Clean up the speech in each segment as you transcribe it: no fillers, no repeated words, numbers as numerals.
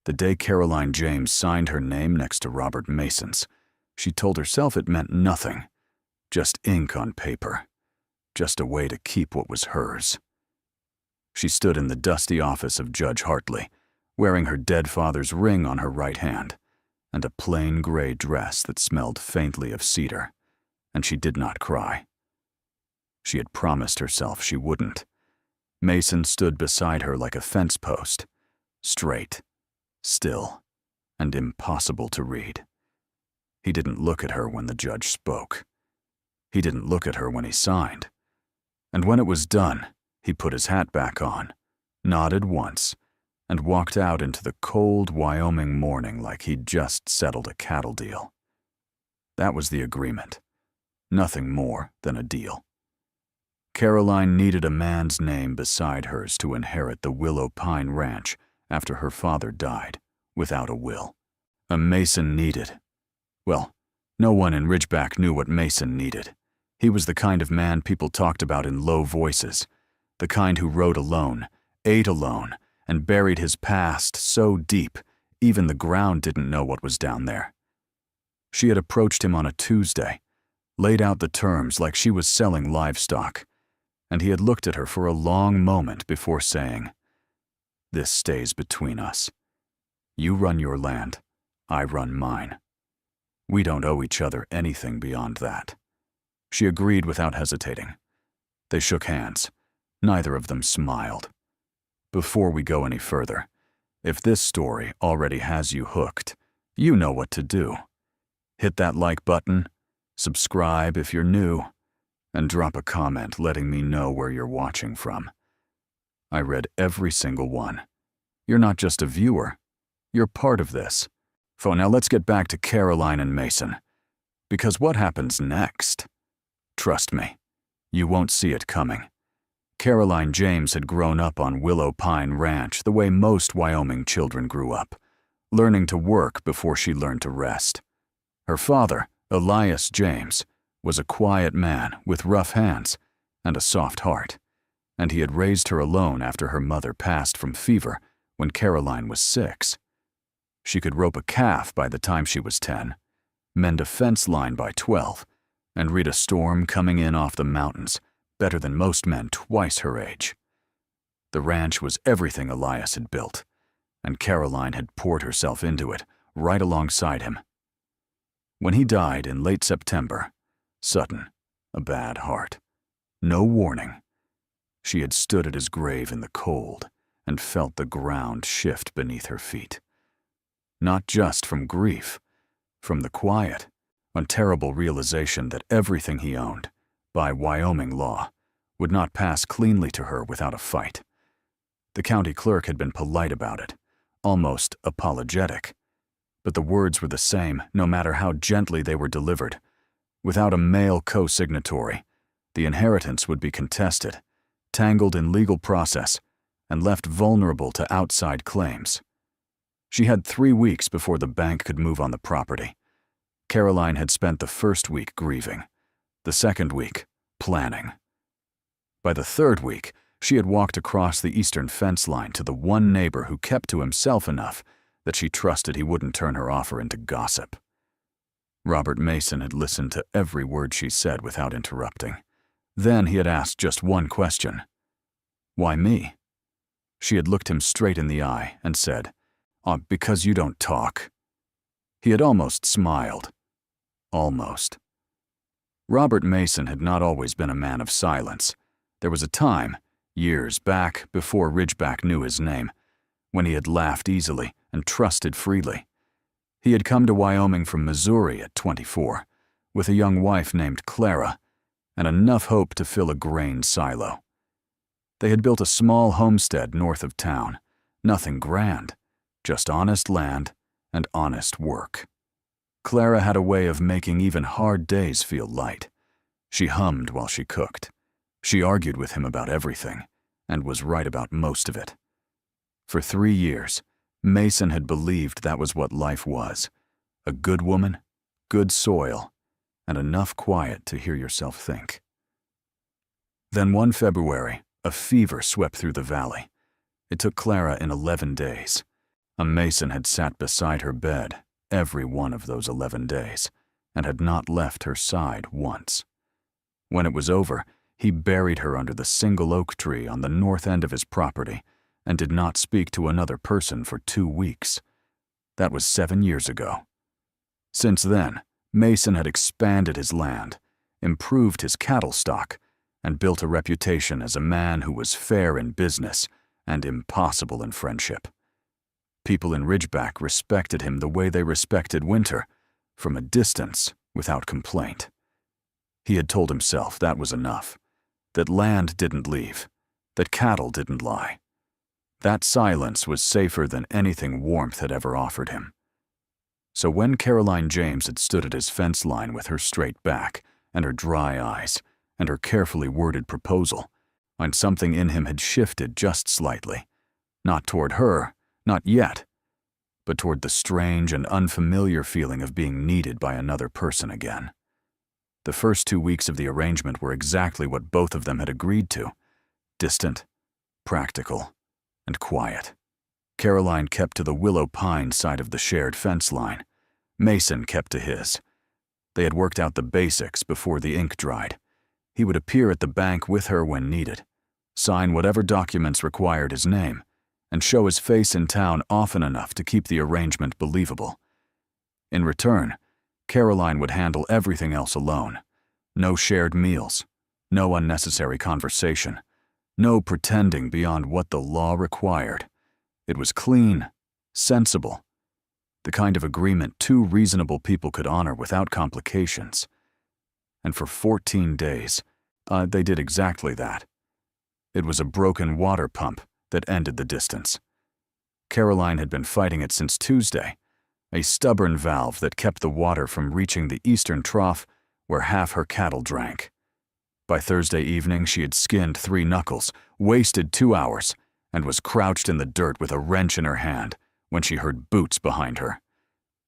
The day Caroline James signed her name next to Robert Mason's, she told herself it meant nothing. Just ink on paper. Just a way to keep what was hers. She stood in the dusty office of Judge Hartley, wearing her dead father's ring on her right hand, and a plain gray dress that smelled faintly of cedar, and she did not cry. She had promised herself she wouldn't. Mason stood beside her like a fence post, straight, still, and impossible to read. He didn't look at her when the judge spoke. He didn't look at her when he signed. And when it was done, he put his hat back on, nodded once, and walked out into the cold Wyoming morning like he'd just settled a cattle deal. That was the agreement. Nothing more than a deal. Caroline needed a man's name beside hers to inherit the Willow Pine Ranch after her father died, without a will. A Mason needed. Well, no one in Ridgeback knew what Mason needed. He was the kind of man people talked about in low voices, the kind who rode alone, ate alone, and buried his past so deep even the ground didn't know what was down there. She had approached him on a Tuesday, laid out the terms like she was selling livestock, and he had looked at her for a long moment before saying, "This stays between us. You run your land, I run mine. We don't owe each other anything beyond that." She agreed without hesitating. They shook hands. Neither of them smiled. Before we go any further, if this story already has you hooked, you know what to do. Hit that like button, subscribe if you're new, and drop a comment letting me know where you're watching from. I read every single one. You're not just a viewer, you're part of this. So now let's get back to Caroline and Mason. Because what happens next? Trust me, you won't see it coming. Caroline James had grown up on Willow Pine Ranch the way most Wyoming children grew up, learning to work before she learned to rest. Her father, Elias James, was a quiet man with rough hands and a soft heart, and he had raised her alone after her mother passed from fever when Caroline was 6. She could rope a calf by the time she was 10, mend a fence line by 12, and read a storm coming in off the mountains better than most men twice her age. The ranch was everything Elias had built, and Caroline had poured herself into it right alongside him. When he died in late September, sudden, a bad heart, no warning, she had stood at his grave in the cold and felt the ground shift beneath her feet. Not just from grief, from the quiet, terrible realization that everything he owned, by Wyoming law, would not pass cleanly to her without a fight. The county clerk had been polite about it, almost apologetic, but the words were the same no matter how gently they were delivered. Without a male co-signatory, the inheritance would be contested, tangled in legal process, and left vulnerable to outside claims. She had 3 weeks before the bank could move on the property. Caroline had spent the first week grieving, the second week planning. By the third week, she had walked across the eastern fence line to the one neighbor who kept to himself enough that she trusted he wouldn't turn her offer into gossip. Robert Mason had listened to every word she said without interrupting. Then he had asked just one question. "Why me?" She had looked him straight in the eye and said, "Because you don't talk." He had almost smiled. Almost. Robert Mason had not always been a man of silence. There was a time, years back before Ridgeback knew his name, when he had laughed easily and trusted freely. He had come to Wyoming from Missouri at 24, with a young wife named Clara, and enough hope to fill a grain silo. They had built a small homestead north of town, nothing grand, just honest land and honest work. Clara had a way of making even hard days feel light. She hummed while she cooked. She argued with him about everything, and was right about most of it. For 3 years, Mason had believed that was what life was. A good woman, good soil, and enough quiet to hear yourself think. Then one February, a fever swept through the valley. It took Clara in 11 days. A mason had sat beside her bed every one of those 11 days and had not left her side once. When it was over, he buried her under the single oak tree on the north end of his property and did not speak to another person for 2 weeks. That was 7 years ago. Since then, Mason had expanded his land, improved his cattle stock, and built a reputation as a man who was fair in business and impossible in friendship. People in Ridgeback respected him the way they respected Winter, from a distance, without complaint. He had told himself that was enough, that land didn't leave, that cattle didn't lie. That silence was safer than anything warmth had ever offered him. So when Caroline James had stood at his fence line with her straight back and her dry eyes and her carefully worded proposal, and something in him had shifted just slightly, not toward her, not yet, but toward the strange and unfamiliar feeling of being needed by another person again. The first 2 weeks of the arrangement were exactly what both of them had agreed to: distant, practical, and quiet. Caroline kept to the willow pine side of the shared fence line. Mason kept to his. They had worked out the basics before the ink dried. He would appear at the bank with her when needed, sign whatever documents required his name, and show his face in town often enough to keep the arrangement believable. In return, Caroline would handle everything else alone. No shared meals, no unnecessary conversation, no pretending beyond what the law required. It was clean, sensible, the kind of agreement 2 reasonable people could honor without complications. And for 14 days, they did exactly that. It was a broken water pump that ended the distance. Caroline had been fighting it since Tuesday, a stubborn valve that kept the water from reaching the eastern trough where half her cattle drank. By Thursday evening, she had skinned 3 knuckles, wasted 2 hours, and was crouched in the dirt with a wrench in her hand when she heard boots behind her.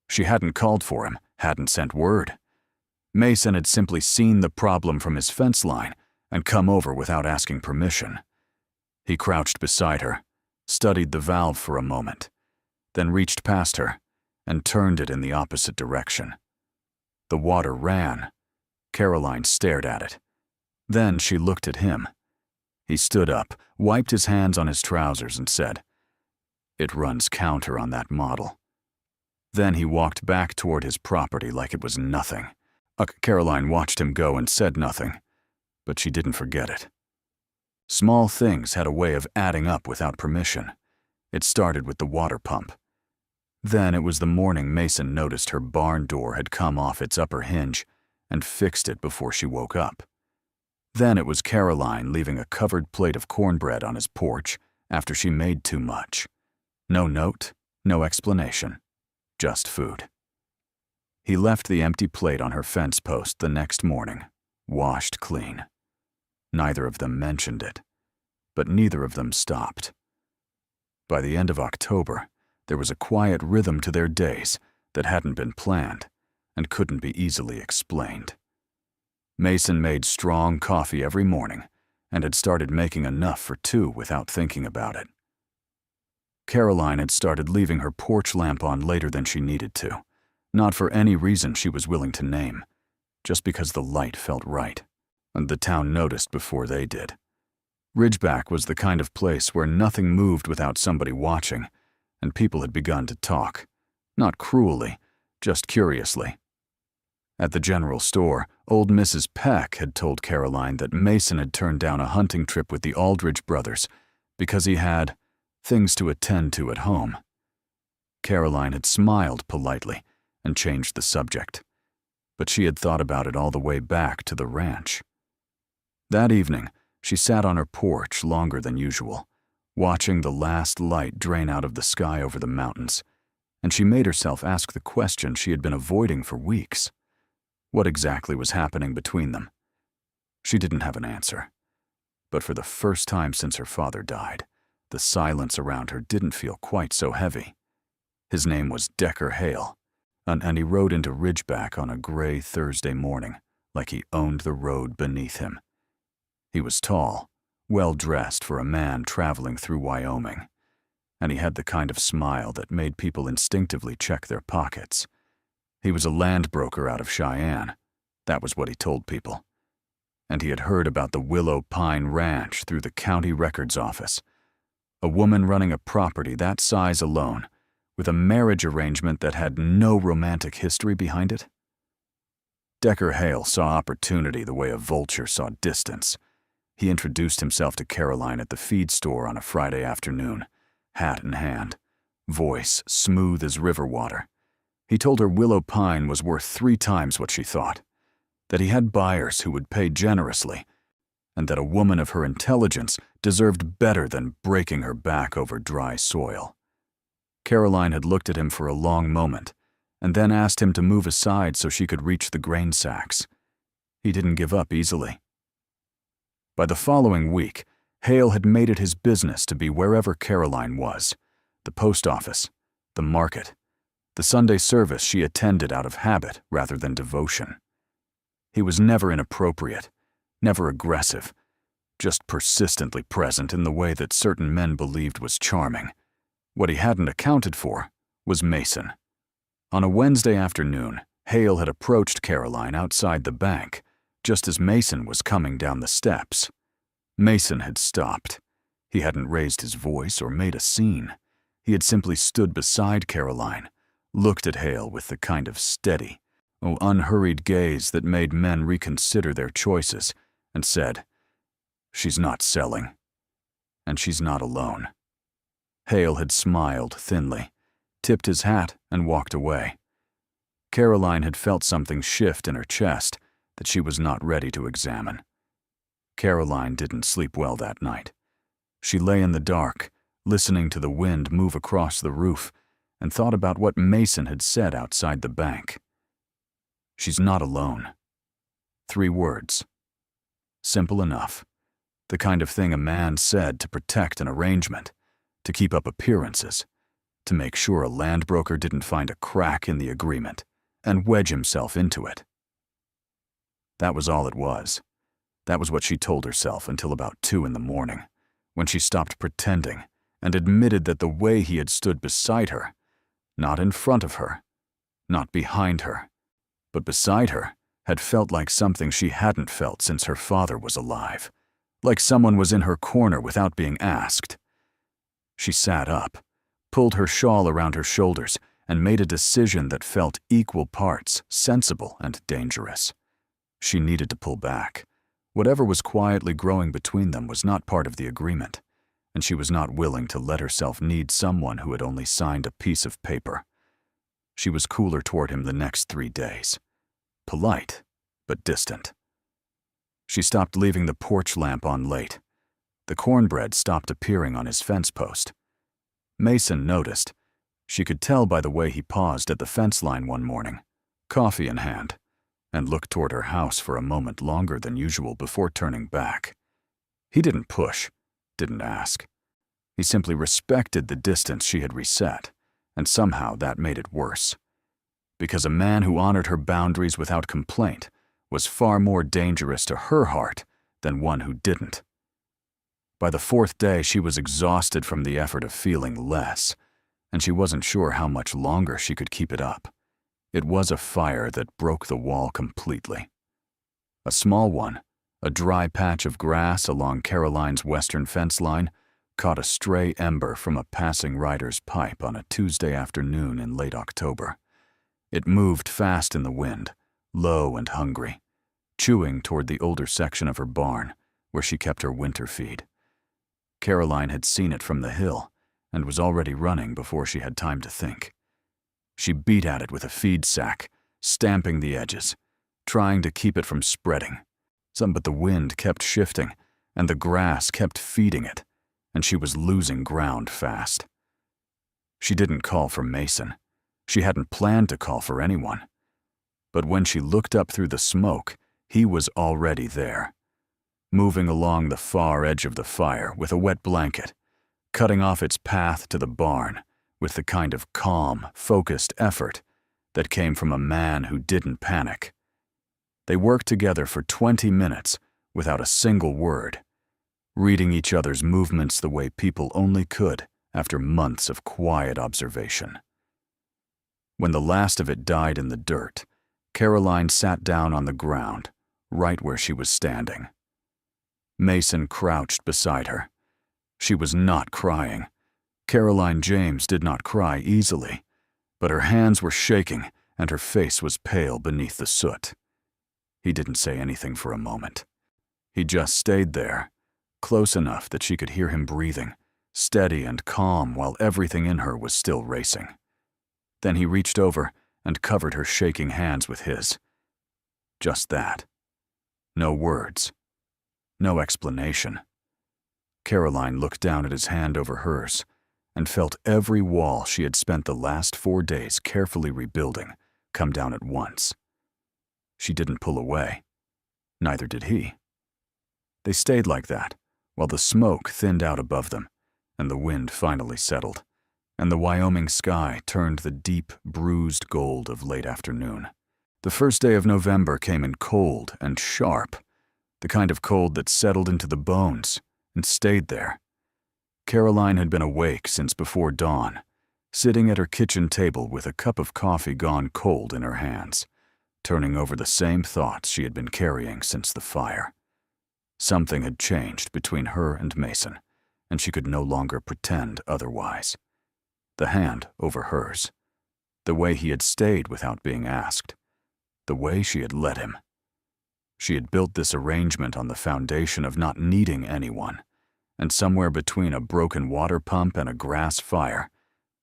She hadn't called for him, hadn't sent word. Mason had simply seen the problem from his fence line and come over without asking permission. He crouched beside her, studied the valve for a moment, then reached past her and turned it in the opposite direction. The water ran. Caroline stared at it. Then she looked at him. He stood up, wiped his hands on his trousers, and said, "It runs counter on that model." Then he walked back toward his property like it was nothing. Caroline watched him go and said nothing, but she didn't forget it. Small things had a way of adding up without permission. It started with the water pump. Then it was the morning Mason noticed her barn door had come off its upper hinge and fixed it before she woke up. Then it was Caroline leaving a covered plate of cornbread on his porch after she made too much. No note, no explanation, just food. He left the empty plate on her fence post the next morning, washed clean. Neither of them mentioned it, but neither of them stopped. By the end of October, there was a quiet rhythm to their days that hadn't been planned and couldn't be easily explained. Mason made strong coffee every morning and had started making enough for 2 without thinking about it. Caroline had started leaving her porch lamp on later than she needed to, not for any reason she was willing to name, just because the light felt right, and the town noticed before they did. Ridgeback was the kind of place where nothing moved without somebody watching, and people had begun to talk, not cruelly, just curiously. At the general store, old Mrs. Peck had told Caroline that Mason had turned down a hunting trip with the Aldridge brothers because he had things to attend to at home. Caroline had smiled politely and changed the subject, but she had thought about it all the way back to the ranch. That evening, she sat on her porch longer than usual, watching the last light drain out of the sky over the mountains, and she made herself ask the question she had been avoiding for weeks. What exactly was happening between them? She didn't have an answer, but for the first time since her father died, the silence around her didn't feel quite so heavy. His name was Decker Hale, and he rode into Ridgeback on a gray Thursday morning like he owned the road beneath him. He was tall, well-dressed for a man traveling through Wyoming. and he had the kind of smile that made people instinctively check their pockets. He was a land broker out of Cheyenne. That was what he told people. And he had heard about the Willow Pine Ranch through the county records office. A woman running a property that size alone, with a marriage arrangement that had no romantic history behind it. Decker Hale saw opportunity the way a vulture saw distance. He introduced himself to Caroline at the feed store on a Friday afternoon, hat in hand, voice smooth as river water. He told her Willow Pine was worth 3 times what she thought, that he had buyers who would pay generously, and that a woman of her intelligence deserved better than breaking her back over dry soil. Caroline had looked at him for a long moment, and then asked him to move aside so she could reach the grain sacks. He didn't give up easily. By the following week, Hale had made it his business to be wherever Caroline was, the post office, the market, the Sunday service she attended out of habit rather than devotion. He was never inappropriate, never aggressive, just persistently present in the way that certain men believed was charming. What he hadn't accounted for was Mason. On a Wednesday afternoon, Hale had approached Caroline outside the bank, just as Mason was coming down the steps. Mason had stopped. He hadn't raised his voice or made a scene. He had simply stood beside Caroline, looked at Hale with the kind of steady, unhurried gaze that made men reconsider their choices, and said, "She's not selling. And she's not alone." Hale had smiled thinly, tipped his hat, and walked away. Caroline had felt something shift in her chest that she was not ready to examine. Caroline didn't sleep well that night. She lay in the dark, listening to the wind move across the roof, and thought about what Mason had said outside the bank. She's not alone. 3 words. Simple enough. The kind of thing a man said to protect an arrangement, to keep up appearances, to make sure a land broker didn't find a crack in the agreement and wedge himself into it. That was all it was. That was what she told herself until about 2 in the morning, when she stopped pretending and admitted that the way he had stood beside her, not in front of her, not behind her, but beside her, had felt like something she hadn't felt since her father was alive, like someone was in her corner without being asked. She sat up, pulled her shawl around her shoulders, and made a decision that felt equal parts sensible and dangerous. She needed to pull back. Whatever was quietly growing between them was not part of the agreement, and she was not willing to let herself need someone who had only signed a piece of paper. She was cooler toward him the next 3 days. Polite, but distant. She stopped leaving the porch lamp on late. The cornbread stopped appearing on his fence post. Mason noticed. She could tell by the way he paused at the fence line one morning, coffee in hand, and looked toward her house for a moment longer than usual before turning back. He didn't push, didn't ask. He simply respected the distance she had reset, and somehow that made it worse. Because a man who honored her boundaries without complaint was far more dangerous to her heart than one who didn't. By the 4th day, she was exhausted from the effort of feeling less, and she wasn't sure how much longer she could keep it up. It was a fire that broke the wall completely. A small one, a dry patch of grass along Caroline's western fence line, caught a stray ember from a passing rider's pipe on a Tuesday afternoon in late October. It moved fast in the wind, low and hungry, chewing toward the older section of her barn, where she kept her winter feed. Caroline had seen it from the hill and was already running before she had time to think. She beat at it with a feed sack, stamping the edges, trying to keep it from spreading. But the wind kept shifting, and the grass kept feeding it, and she was losing ground fast. She didn't call for Mason. She hadn't planned to call for anyone. But when she looked up through the smoke, he was already there, moving along the far edge of the fire with a wet blanket, cutting off its path to the barn with the kind of calm, focused effort that came from a man who didn't panic. They worked together for 20 minutes without a single word, reading each other's movements the way people only could after months of quiet observation. When the last of it died in the dirt, Caroline sat down on the ground, right where she was standing. Mason crouched beside her. She was not crying. Caroline James did not cry easily, but her hands were shaking and her face was pale beneath the soot. He didn't say anything for a moment. He just stayed there, close enough that she could hear him breathing, steady and calm while everything in her was still racing. Then he reached over and covered her shaking hands with his. Just that. No words. No explanation. Caroline looked down at his hand over hers and felt every wall she had spent the last 4 days carefully rebuilding come down at once. She didn't pull away. Neither did he. They stayed like that, while the smoke thinned out above them, and the wind finally settled, and the Wyoming sky turned the deep, bruised gold of late afternoon. The first day of November came in cold and sharp, the kind of cold that settled into the bones and stayed there. Caroline had been awake since before dawn, sitting at her kitchen table with a cup of coffee gone cold in her hands, turning over the same thoughts she had been carrying since the fire. Something had changed between her and Mason, and she could no longer pretend otherwise. The hand over hers, the way he had stayed without being asked, the way she had let him. She had built this arrangement on the foundation of not needing anyone, and somewhere between a broken water pump and a grass fire,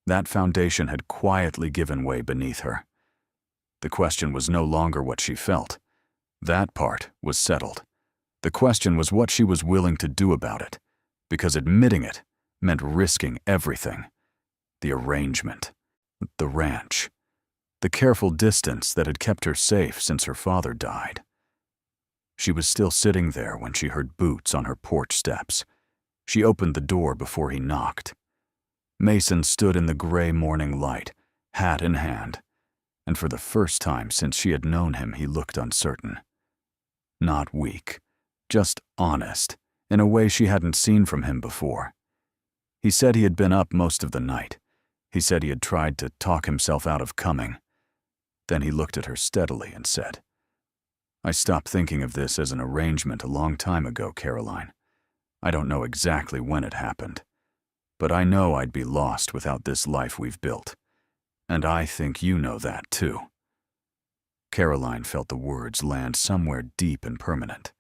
that foundation had quietly given way beneath her. The question was no longer what she felt. That part was settled. The question was what she was willing to do about it, because admitting it meant risking everything. The arrangement, the ranch, the careful distance that had kept her safe since her father died. She was still sitting there when she heard boots on her porch steps. She opened the door before he knocked. Mason stood in the gray morning light, hat in hand, and for the first time since she had known him, he looked uncertain. Not weak, just honest, in a way she hadn't seen from him before. He said he had been up most of the night. He said he had tried to talk himself out of coming. Then he looked at her steadily and said, "I stopped thinking of this as an arrangement a long time ago, Caroline. I don't know exactly when it happened, but I know I'd be lost without this life we've built. And I think you know that, too." Caroline felt the words land somewhere deep and permanent.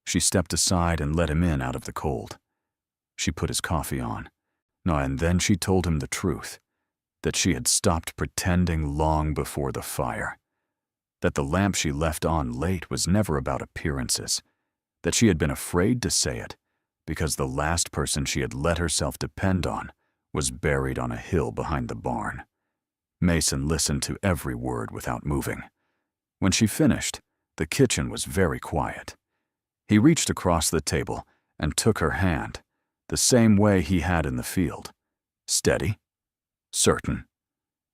She stepped aside and let him in out of the cold. She put his coffee on. And then she told him the truth, that she had stopped pretending long before the fire, that the lamp she left on late was never about appearances, that she had been afraid to say it because the last person she had let herself depend on was buried on a hill behind the barn. Mason listened to every word without moving. When she finished, the kitchen was very quiet. He reached across the table and took her hand, the same way he had in the field. Steady, certain,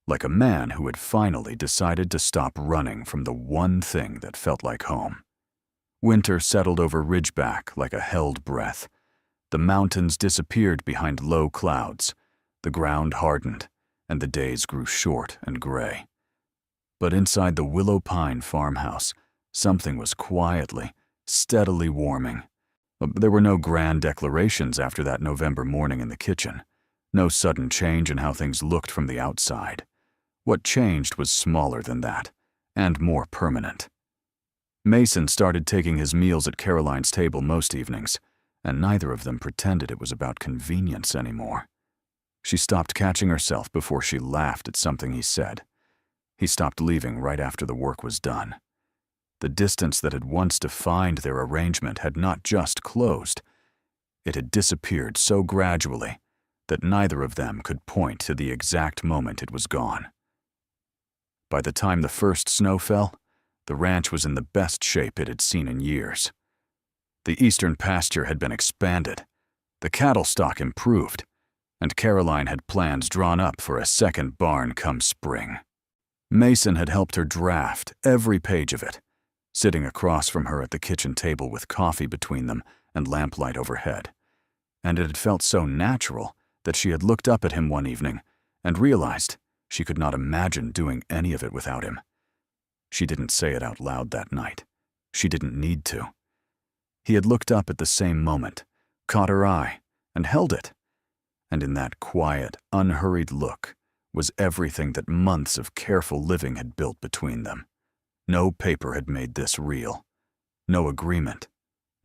like a man who had finally decided to stop running from the one thing that felt like home. Winter settled over Ridgeback like a held breath. The mountains disappeared behind low clouds. The ground hardened, and the days grew short and gray. But inside the Willow Pine farmhouse, something was quietly, steadily warming. There were no grand declarations after that November morning in the kitchen. No sudden change in how things looked from the outside. What changed was smaller than that, and more permanent. Mason started taking his meals at Caroline's table most evenings, and neither of them pretended it was about convenience anymore. She stopped catching herself before she laughed at something he said. He stopped leaving right after the work was done. The distance that had once defined their arrangement had not just closed. It had disappeared so gradually that neither of them could point to the exact moment it was gone. By the time the first snow fell, the ranch was in the best shape it had seen in years. The eastern pasture had been expanded, the cattle stock improved, and Caroline had plans drawn up for a second barn come spring. Mason had helped her draft every page of it, sitting across from her at the kitchen table with coffee between them and lamplight overhead. And it had felt so natural that she had looked up at him one evening and realized she could not imagine doing any of it without him. She didn't say it out loud that night. She didn't need to. He had looked up at the same moment, caught her eye, and held it. And in that quiet, unhurried look was everything that months of careful living had built between them. No paper had made this real. No agreement.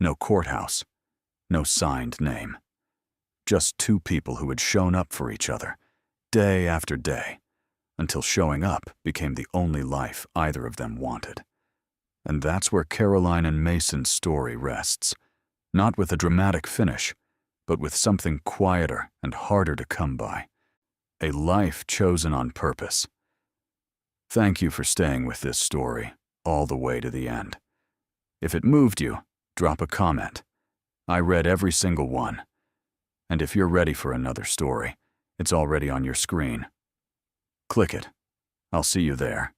No courthouse. No signed name. Just two people who had shown up for each other, day after day, until showing up became the only life either of them wanted. And that's where Caroline and Mason's story rests, not with a dramatic finish, but with something quieter and harder to come by. A life chosen on purpose. Thank you for staying with this story all the way to the end. If it moved you, drop a comment. I read every single one. And if you're ready for another story, it's already on your screen. Click it. I'll see you there.